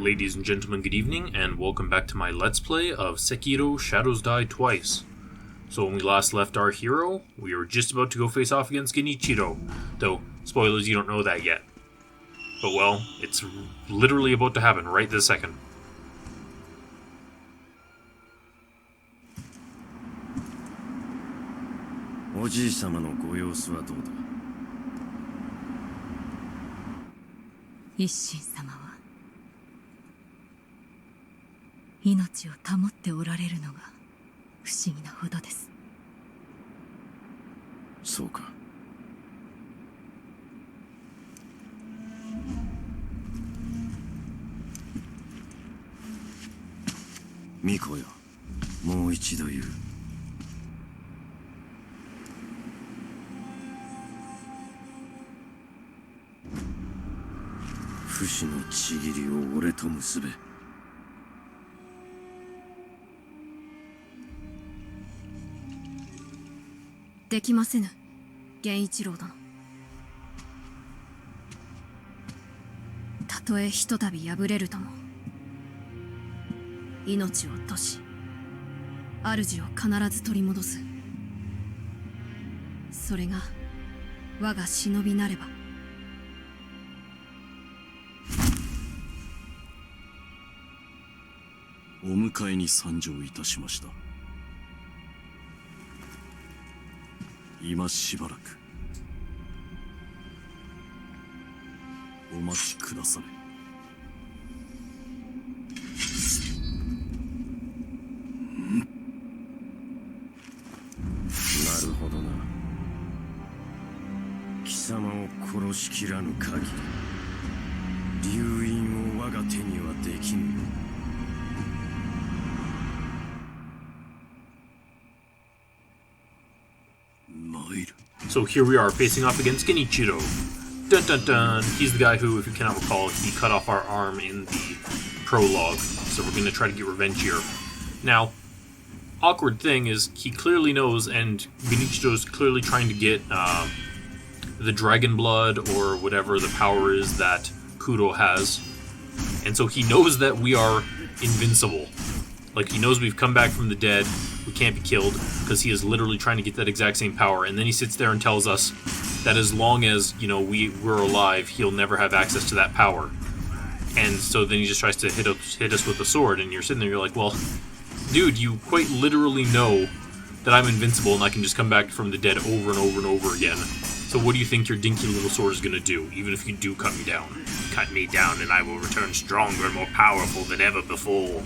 Ladies and gentlemen, good evening, and welcome back to my Let's Play of Sekiro Shadows Die Twice. So when we last left our hero, we were just about to go face off against Genichiro. Though, spoilers, you don't know that yet. But well, it's literally about to happen right this second. Oji-sama no goyousu wa dou da? 一心様は命を保っておられるのが不思議なほどです。そうか。巫女よ、もう一度言う。不死のちぎりを俺と結べ。できませぬ、源一郎殿。たとえひとたび敗れるとも、命を落とし、主を必ず取り戻す。それが我が忍びなれば。お迎えに参上いたしました。今しばらくお待ちくだされ。なるほどな。貴様を殺しきらぬ限り流印を我が手にはできぬ。So here we are, facing off against Genichiro. Dun dun dun! He's the guy who, if you cannot recall, he cut off our arm in the prologue. So we're going to try to get revenge here. Now, awkward thing is, he clearly knows, and Genichiro's clearly trying to get the dragon blood, or whatever the power is that Kuro has. And so he knows that we are invincible. Like, he knows we've come back from the dead, we can't be killed, because he is literally trying to get that exact same power, and then he sits there and tells us that as long as, you know, we're alive, he'll never have access to that power. And so then he just tries to hit us with a sword, and you're sitting there, you're like, well, dude, you quite literally know that I'm invincible and I can just come back from the dead over and over and over again. So what do you think your dinky little sword is going to do, even if you do cut me down? Cut me down and I will return stronger and more powerful than ever before.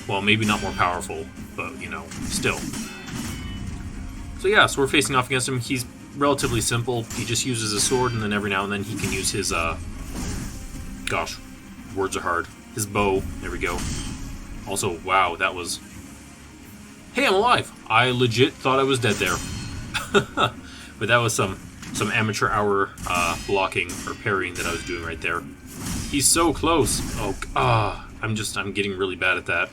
Well, maybe not more powerful, but, you know, still. So yeah, so we're facing off against him. He's relatively simple. He just uses a sword, and then every now and then he can use his, gosh, words are hard. His bow. There we go. Also, wow, that was... Hey, I'm alive! I legit thought I was dead there. But that was some amateur hour blocking or parrying that I was doing right there. He's so close! Oh, I'm getting really bad at that.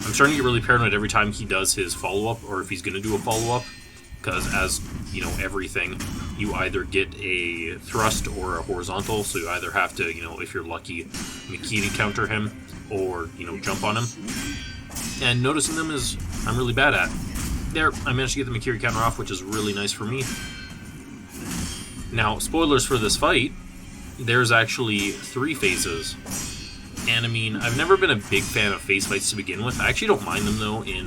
I'm starting to get really paranoid every time he does his follow-up, or if he's going to do a follow-up, because as, you know, everything, you either get a thrust or a horizontal, so you either have to, you know, if you're lucky, Mikiri counter him, or, you know, jump on him. And noticing them is, I'm really bad at. There, I managed to get the Mikiri counter off, which is really nice for me. Now, spoilers for this fight, there's actually 3 phases. And I mean, I've never been a big fan of phase fights to begin with. I actually don't mind them, though, in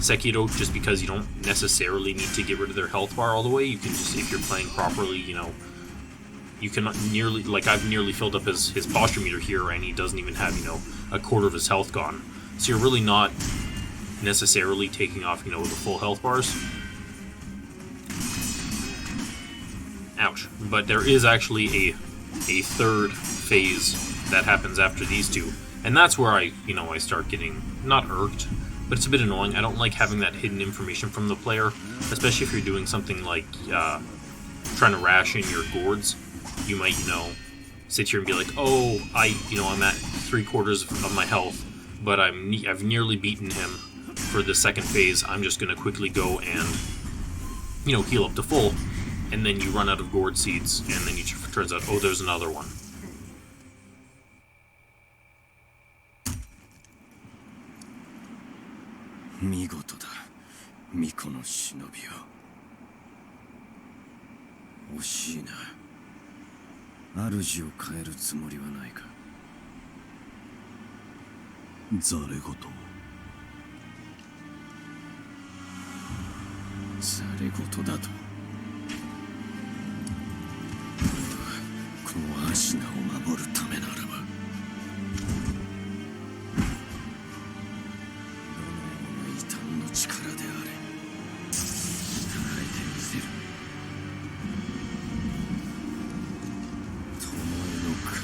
Sekiro, just because you don't necessarily need to get rid of their health bar all the way. You can just, if you're playing properly, you know, you can nearly, like, I've nearly filled up his posture meter here, and he doesn't even have, you know, a quarter of his health gone. So you're really not necessarily taking off, you know, the full health bars. Ouch. But there is actually a third phase that happens after these two, and that's where I start getting, not irked, but it's a bit annoying. I don't like having that hidden information from the player, especially if you're doing something like trying to ration your gourds. You might, you know, sit here and be like, oh, I'm at 3/4 of my health, but I've nearly beaten him for the second phase. I'm just gonna quickly go and, you know, heal up to full, and then you run out of gourd seeds, and then it turns out, oh, there's another one. 見事だ巫女の忍びよ。惜しいな。主を変えるつもりはないか。ざれ言。ざれ言だと。このアシナを守るためならば、どのような異端の力であれ、叶えてみせる。巴の雷、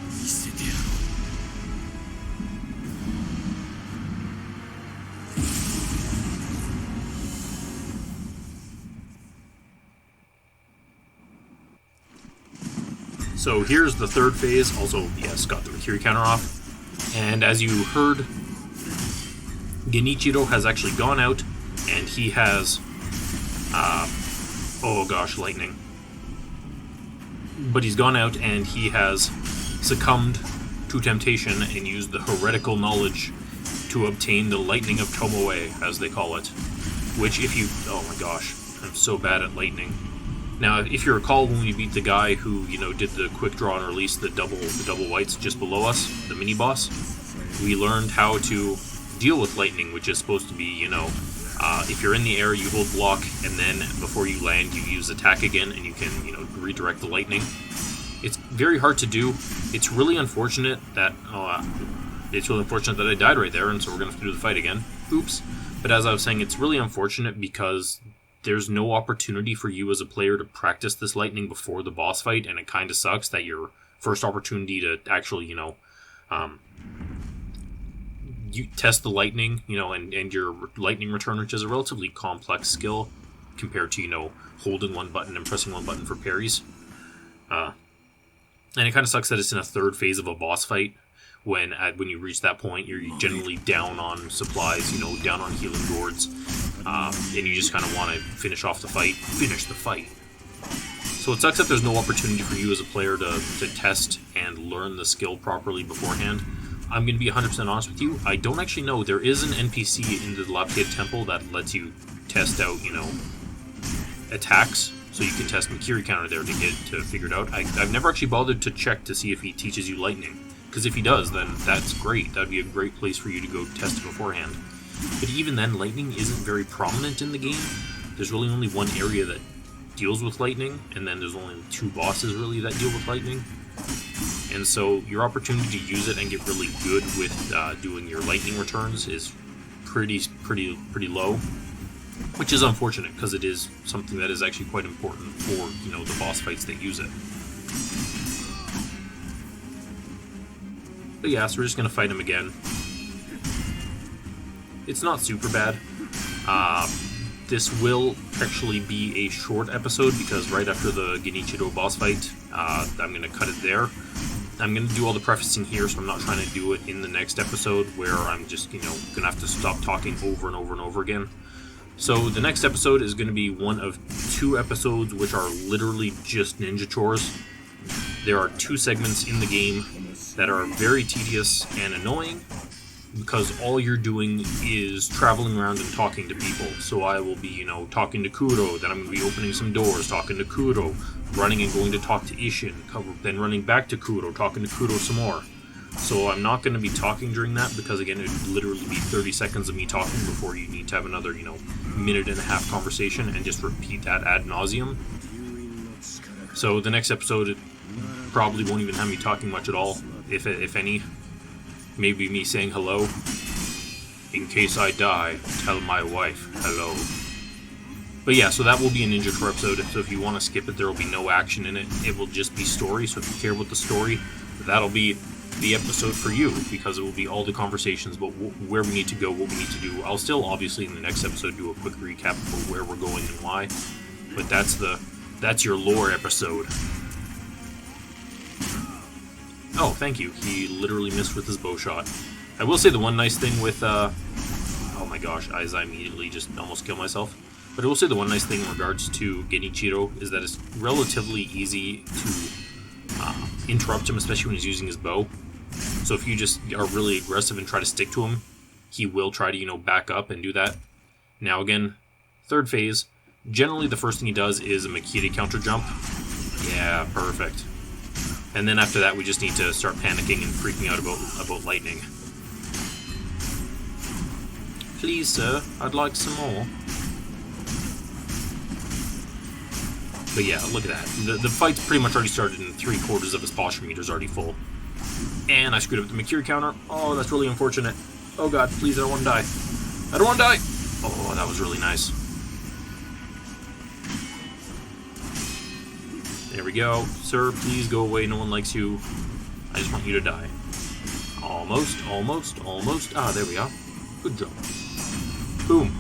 見せてやろう。So here's the third phase. Also, yes, got the Mercury counter off. And as you heard, Genichiro has actually gone out, and he has, oh gosh, lightning. But he's gone out, and he has succumbed to temptation and used the heretical knowledge to obtain the lightning of Tomoe, as they call it. Which, if you, oh my gosh, I'm so bad at lightning. Now, if you recall, when we beat the guy who, did the quick draw and release the double whites just below us, the mini boss, we learned how to deal with lightning, which is supposed to be, if you're in the air, you hold block, and then before you land, you use attack again, and you can, redirect the lightning. It's very hard to do. It's really unfortunate that, I died right there, and so we're going to have to do the fight again. Oops. But as I was saying, it's really unfortunate because there's no opportunity for you as a player to practice this lightning before the boss fight, and it kind of sucks that your first opportunity to actually, you test the lightning, and your lightning return, which is a relatively complex skill compared to, holding one button and pressing one button for parries. And it kind of sucks that it's in a third phase of a boss fight, when you reach that point, you're generally down on supplies, down on healing gourds, and you just kind of want to finish the fight. So it sucks that there's no opportunity for you as a player to test and learn the skill properly beforehand. I'm going to be 100% honest with you, I don't actually know. There is an NPC in the Dilapidated Temple that lets you test out, attacks, so you can test Mercury counter there to figure it out. I've never actually bothered to check to see if he teaches you lightning. Because if he does, then that's great. That would be a great place for you to go test it beforehand. But even then, lightning isn't very prominent in the game. There's really only one area that deals with lightning, and then there's only 2 bosses really that deal with lightning. And so your opportunity to use it and get really good with doing your lightning returns is pretty low, which is unfortunate because it is something that is actually quite important for the boss fights that use it. But yeah, so we're just going to fight him again. It's not super bad. This will actually be a short episode because right after the Genichiro boss fight, I'm going to cut it there. I'm going to do all the prefacing here, so I'm not trying to do it in the next episode where I'm just, going to have to stop talking over and over and over again. So the next episode is going to be one of 2 episodes which are literally just ninja chores. There are 2 segments in the game that are very tedious and annoying because all you're doing is traveling around and talking to people. So I will be, talking to Kuro, then I'm going to be opening some doors, talking to Kuro, running and going to talk to Ishin, then running back to Kuro, talking to Kuro some more. So I'm not going to be talking during that because, again, it would literally be 30 seconds of me talking before you need to have another, minute and a half conversation and just repeat that ad nauseum. So the next episode, it probably won't even have me talking much at all, if any. Maybe me saying hello. In case I die, tell my wife hello. But yeah, so that will be a Ninja Tour episode. So if you want to skip it, there will be no action in it. It will just be story. So if you care about the story, that'll be the episode for you, because it will be all the conversations about where we need to go, what we need to do. I'll still, obviously, in the next episode, do a quick recap of where we're going and why. But that's your lore episode. Oh, thank you. He literally missed with his bow shot. I will say the one nice thing with, oh my gosh, as I immediately just almost killed myself. But I will say the one nice thing in regards to Genichiro is that it's relatively easy to interrupt him, especially when he's using his bow. So if you just are really aggressive and try to stick to him, he will try to, you know, back up and do that. Now again, third phase. Generally, the first thing he does is a Makiri counter jump. Yeah, perfect. And then after that, we just need to start panicking and freaking out about lightning. Please, sir, I'd like some more. But yeah, look at that. The fight's pretty much already started and 3/4 of his posture meter is already full. And I screwed up the Makiri counter. Oh, that's really unfortunate. Oh god, please, I don't want to die. I don't want to die! Oh, that was really nice. There we go. Sir, please go away. No one likes you. I just want you to die. Almost, almost, almost. Ah, there we are. Good job. Boom.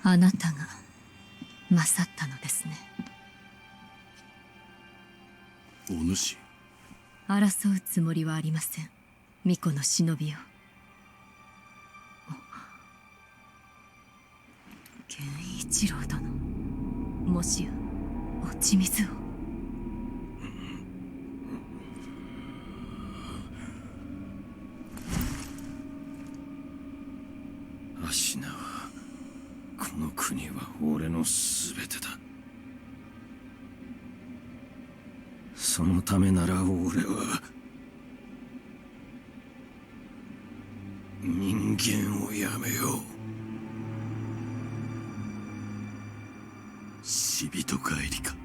あなたが勝ったのですね。お主。争うつもりはありません。巫女の忍びよ。源一郎殿、もしや落ち水を。アシナはこの国は俺のすべてだ。そのためなら俺は人間をやめよう。死人帰りか。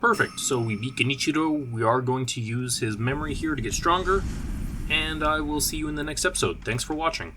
Perfect. So we beat Genichiro. We are going to use his memory here to get stronger. And I will see you in the next episode. Thanks for watching.